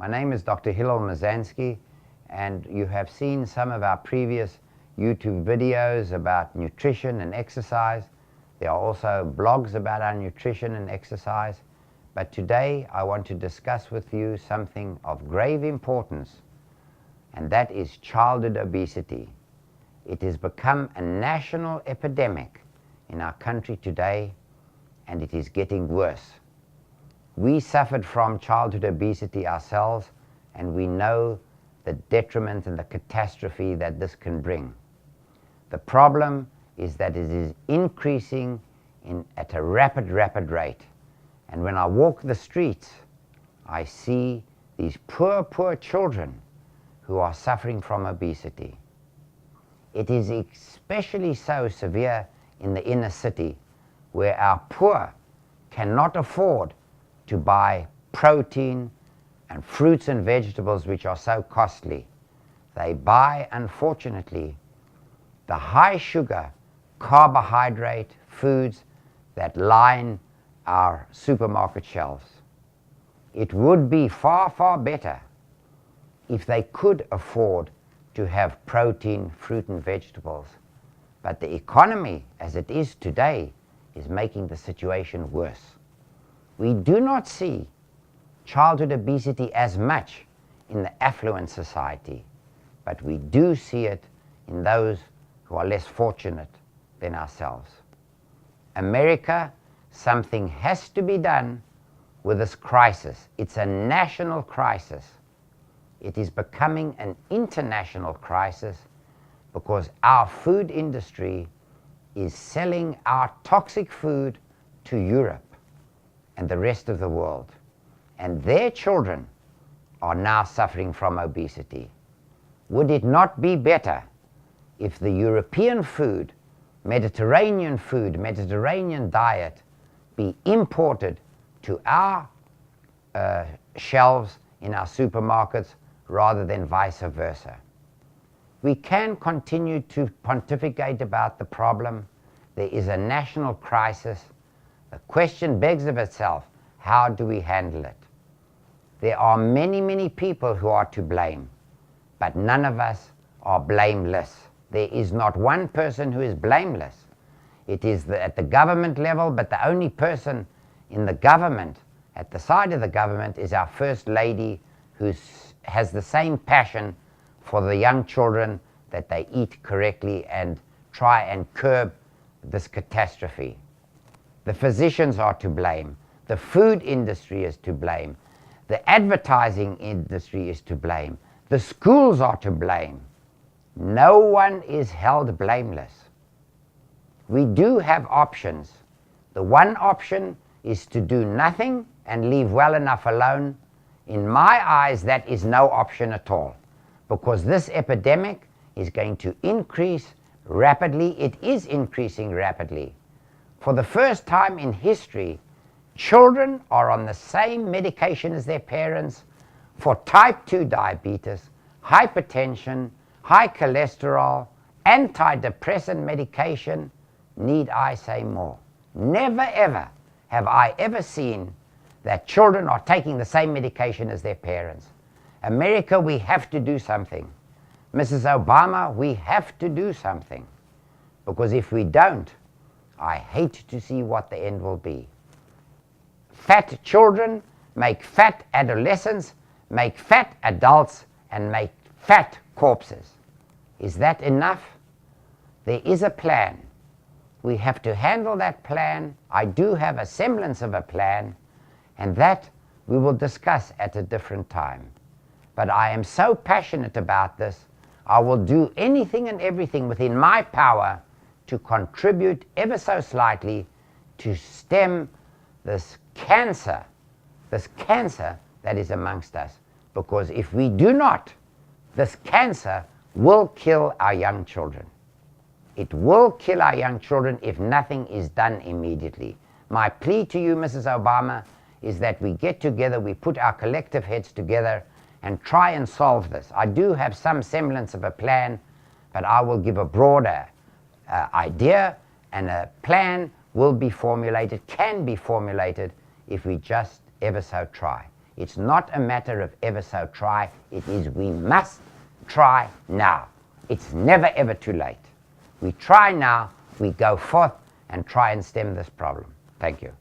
My name is Dr. Hillel Mazansky, and you have seen some of our previous YouTube videos about nutrition and exercise. There are also blogs about our nutrition and exercise. But today I want to discuss with you something of grave importance, and that is childhood obesity. It has become a national epidemic in our country today, and it is getting worse. We suffered from childhood obesity ourselves, and we know the detriment and the catastrophe that this can bring. The problem is that it is increasing at a rapid rate. And when I walk the streets, I see these poor children who are suffering from obesity. It is especially so severe in the inner city, where our poor cannot afford to buy protein and fruits and vegetables which are so costly. They buy, unfortunately, the high sugar, carbohydrate foods that line our supermarket shelves. It would be far better if they could afford to have protein, fruit and vegetables. But the economy as it is today is making the situation worse. We do not see childhood obesity as much in the affluent society, but we do see it in those who are less fortunate than ourselves. America, something has to be done with this crisis. It's a national crisis. It is becoming an international crisis because our food industry is selling our toxic food to Europe and the rest of the world. And their children are now suffering from obesity. Would it not be better if the European food, Mediterranean diet, be imported to our shelves in our supermarkets rather than vice versa? We can continue to pontificate about the problem. There is a national crisis. The question begs of itself, how do we handle it? There are many people who are to blame, but none of us are blameless. There is not one person who is blameless. It is at the government level, but the only person in the government, at the side of the government, is our First Lady, who has the same passion for the young children that they eat correctly and try and curb this catastrophe. The physicians are to blame. The food industry is to blame. The advertising industry is to blame. The schools are to blame. No one is held blameless. We do have options. The one option is to do nothing and leave well enough alone. In my eyes, that is no option at all, because this epidemic is going to increase rapidly. It is increasing rapidly. For the first time in history, children are on the same medication as their parents for type 2 diabetes, hypertension, high cholesterol, antidepressant medication. Need I say more? Never ever have I ever seen that children are taking the same medication as their parents. America, we have to do something. Mrs. Obama, we have to do something. Because if we don't, I hate to see what the end will be. Fat children make fat adolescents, make fat adults, and make fat corpses. Is that enough? There is a plan. We have to handle that plan. I do have a semblance of a plan, and that we will discuss at a different time. But I am so passionate about this, I will do anything and everything within my power to contribute ever so slightly to stem this cancer that is amongst us. Because if we do not, this cancer will kill our young children. It will kill our young children if nothing is done immediately. My plea to you, Mrs. Obama, is that we get together, we put our collective heads together and try and solve this. I do have some semblance of a plan, but I will give a broader idea, and a plan will be formulated, can be formulated, if we just ever so try. It's not a matter of ever so try. It is we must try now. It's never ever too late. We try now, we go forth and try and stem this problem. Thank you.